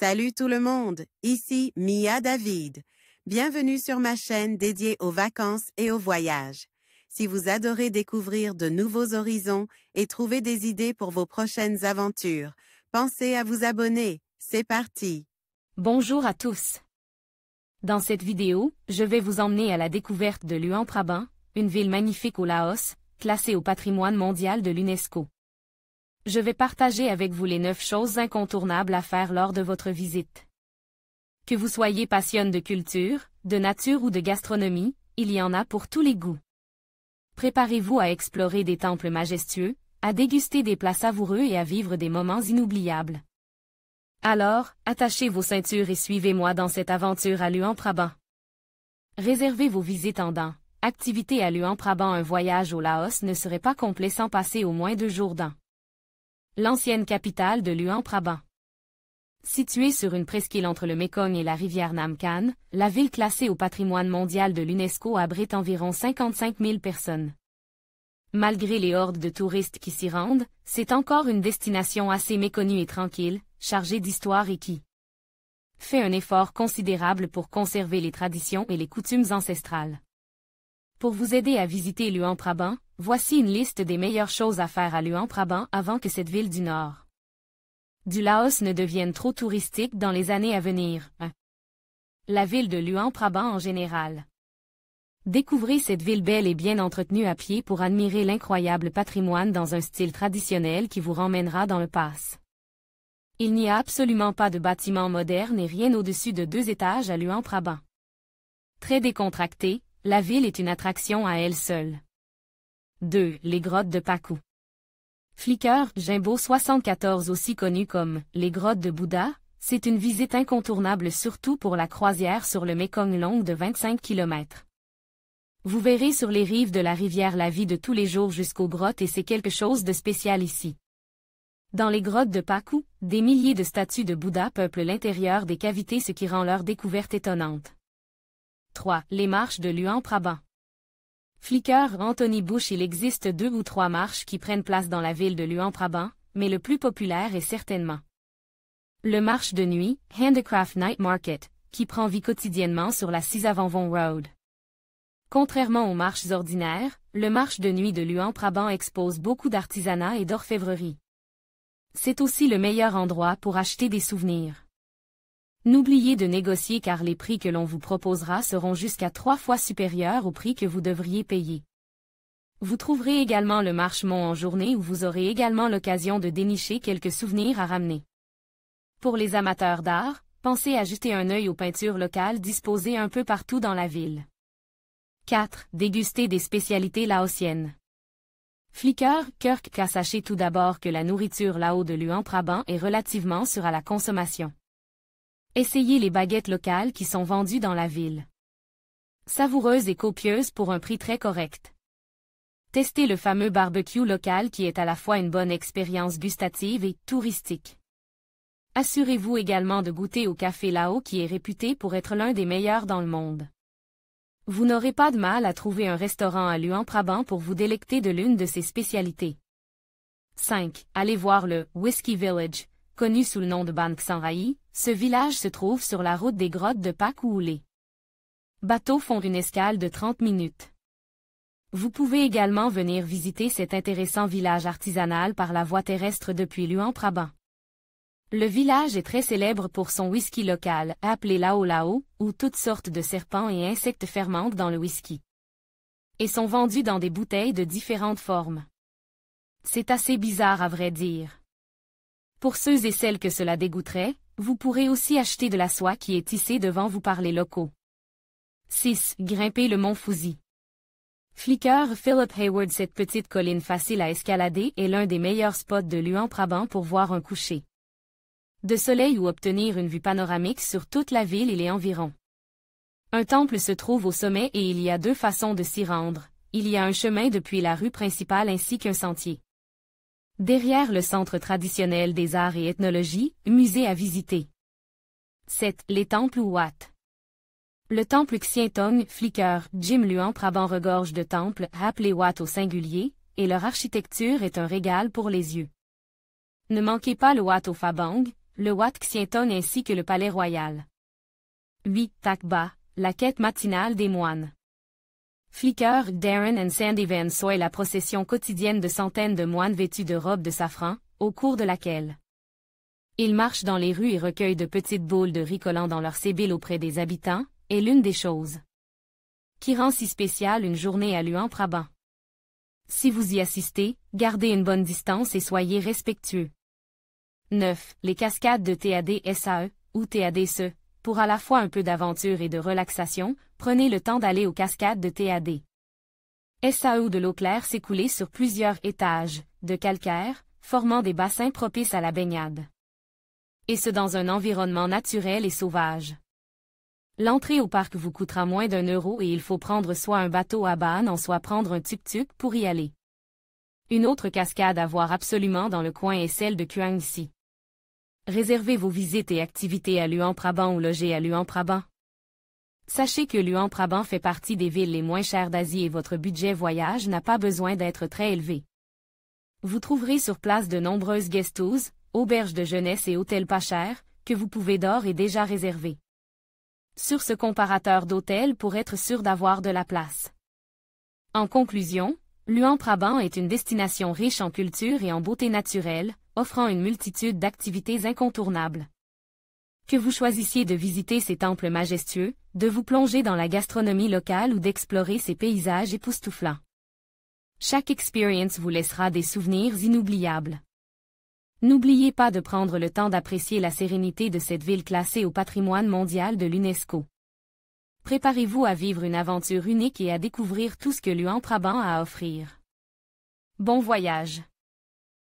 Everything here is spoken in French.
Salut tout le monde, ici Mia David. Bienvenue sur ma chaîne dédiée aux vacances et aux voyages. Si vous adorez découvrir de nouveaux horizons et trouver des idées pour vos prochaines aventures, pensez à vous abonner. C'est parti! Bonjour à tous. Dans cette vidéo, je vais vous emmener à la découverte de Luang Prabang, une ville magnifique au Laos, classée au patrimoine mondial de l'UNESCO. Je vais partager avec vous les 9 choses incontournables à faire lors de votre visite. Que vous soyez passionné de culture, de nature ou de gastronomie, il y en a pour tous les goûts. Préparez-vous à explorer des temples majestueux, à déguster des plats savoureux et à vivre des moments inoubliables. Alors, attachez vos ceintures et suivez-moi dans cette aventure à Luang Prabang. Réservez vos visites en dents. Activité à Luang Prabang. Un voyage au Laos ne serait pas complet sans passer au moins 2 jours dans l'ancienne capitale de Luang Prabang. Située sur une presqu'île entre le Mékong et la rivière Nam Can, la ville classée au patrimoine mondial de l'UNESCO abrite environ 55 000 personnes. Malgré les hordes de touristes qui s'y rendent, c'est encore une destination assez méconnue et tranquille, chargée d'histoire et qui fait un effort considérable pour conserver les traditions et les coutumes ancestrales. Pour vous aider à visiter Luang Prabang, voici une liste des meilleures choses à faire à Luang Prabang avant que cette ville du nord du Laos ne devienne trop touristique dans les années à venir. 1. La ville de Luang Prabang en général. Découvrez cette ville belle et bien entretenue à pied pour admirer l'incroyable patrimoine dans un style traditionnel qui vous ramènera dans le passé. Il n'y a absolument pas de bâtiments modernes et rien au-dessus de 2 étages à Luang Prabang. Très décontractée, la ville est une attraction à elle seule. 2. Les grottes de Paku. Flickr Jimbo 74, aussi connu comme les grottes de Bouddha, c'est une visite incontournable surtout pour la croisière sur le Mékong longue de 25 km. Vous verrez sur les rives de la rivière la vie de tous les jours jusqu'aux grottes et c'est quelque chose de spécial ici. Dans les grottes de Paku, des milliers de statues de Bouddha peuplent l'intérieur des cavités, ce qui rend leur découverte étonnante. 3. Les marches de Luang Prabang. Flickr Anthony Bush. Il existe 2 ou 3 marches qui prennent place dans la ville de Luang Prabang, mais le plus populaire est certainement le marche de nuit, Handicraft Night Market, qui prend vie quotidiennement sur la Sisavonvong Road. Contrairement aux marches ordinaires, le marche de nuit de Luang Prabang expose beaucoup d'artisanat et d'orfèvrerie. C'est aussi le meilleur endroit pour acheter des souvenirs. N'oubliez de négocier car les prix que l'on vous proposera seront jusqu'à 3 fois supérieurs au prix que vous devriez payer. Vous trouverez également le marche-mont en journée où vous aurez également l'occasion de dénicher quelques souvenirs à ramener. Pour les amateurs d'art, pensez à jeter un œil aux peintures locales disposées un peu partout dans la ville. 4. Déguster des spécialités laotiennes. Flickr Kirk. Sachez tout d'abord que la nourriture lao de Luang Prabang est relativement sûre à la consommation. Essayez les baguettes locales qui sont vendues dans la ville. Savoureuses et copieuses pour un prix très correct. Testez le fameux barbecue local qui est à la fois une bonne expérience gustative et touristique. Assurez-vous également de goûter au café Lao qui est réputé pour être l'un des meilleurs dans le monde. Vous n'aurez pas de mal à trouver un restaurant à Luang Prabang pour vous délecter de l'une de ses spécialités. 5. Allez voir le Whiskey Village, connu sous le nom de Ban Ksan Rai. Ce village se trouve sur la route des grottes de Paku où les bateaux font une escale de 30 minutes. Vous pouvez également venir visiter cet intéressant village artisanal par la voie terrestre depuis Luang Prabang. Le village est très célèbre pour son whisky local, appelé Lao Lao, où toutes sortes de serpents et insectes fermentent dans le whisky. Et sont vendus dans des bouteilles de différentes formes. C'est assez bizarre à vrai dire. Pour ceux et celles que cela dégoûterait, vous pourrez aussi acheter de la soie qui est tissée devant vous par les locaux. 6. Grimper le mont Fuji. Flickr Philip Hayward. Cette petite colline facile à escalader est l'un des meilleurs spots de Luang Prabang pour voir un coucher de soleil ou obtenir une vue panoramique sur toute la ville et les environs. Un temple se trouve au sommet et il y a 2 façons de s'y rendre. Il y a un chemin depuis la rue principale ainsi qu'un sentier. Derrière le centre traditionnel des arts et ethnologie, musée à visiter. 7. Les temples ou Wat. Le temple Xian Tong, Flickr, Jim Luang Prabang regorge de temples, appelés Wat au singulier, et leur architecture est un régal pour les yeux. Ne manquez pas le Wat au Phabang, le Wat Xianton ainsi que le palais royal. 8. Takba, la quête matinale des moines. Flicker, Darren and Sandy Van Soy, la procession quotidienne de centaines de moines vêtus de robes de safran, au cours de laquelle ils marchent dans les rues et recueillent de petites boules de riz collant dans leurs sébiles auprès des habitants, est l'une des choses qui rend si spéciale une journée à Luang Prabang. Si vous y assistez, gardez une bonne distance et soyez respectueux. 9. Les cascades de TAD SAE, ou TADSE. Pour à la fois un peu d'aventure et de relaxation, prenez le temps d'aller aux cascades de TAD SAE où de l'eau claire s'écoulait sur plusieurs étages, de calcaire, formant des bassins propices à la baignade. Et ce dans un environnement naturel et sauvage. L'entrée au parc vous coûtera moins d'1 € et il faut prendre soit un bateau à Baan, soit prendre un tuk-tuk pour y aller. Une autre cascade à voir absolument dans le coin est celle de Kuang Si. Réservez vos visites et activités à Luang Prabang ou logez à Luang Prabang. Sachez que Luang Prabang fait partie des villes les moins chères d'Asie et votre budget voyage n'a pas besoin d'être très élevé. Vous trouverez sur place de nombreuses guest houses, auberges de jeunesse et hôtels pas chers, que vous pouvez d'ores et déjà réserver sur ce comparateur d'hôtels pour être sûr d'avoir de la place. En conclusion, Luang Prabang est une destination riche en culture et en beauté naturelle, offrant une multitude d'activités incontournables. Que vous choisissiez de visiter ces temples majestueux, de vous plonger dans la gastronomie locale ou d'explorer ces paysages époustouflants. Chaque expérience vous laissera des souvenirs inoubliables. N'oubliez pas de prendre le temps d'apprécier la sérénité de cette ville classée au patrimoine mondial de l'UNESCO. Préparez-vous à vivre une aventure unique et à découvrir tout ce que Luang Prabang a à offrir. Bon voyage!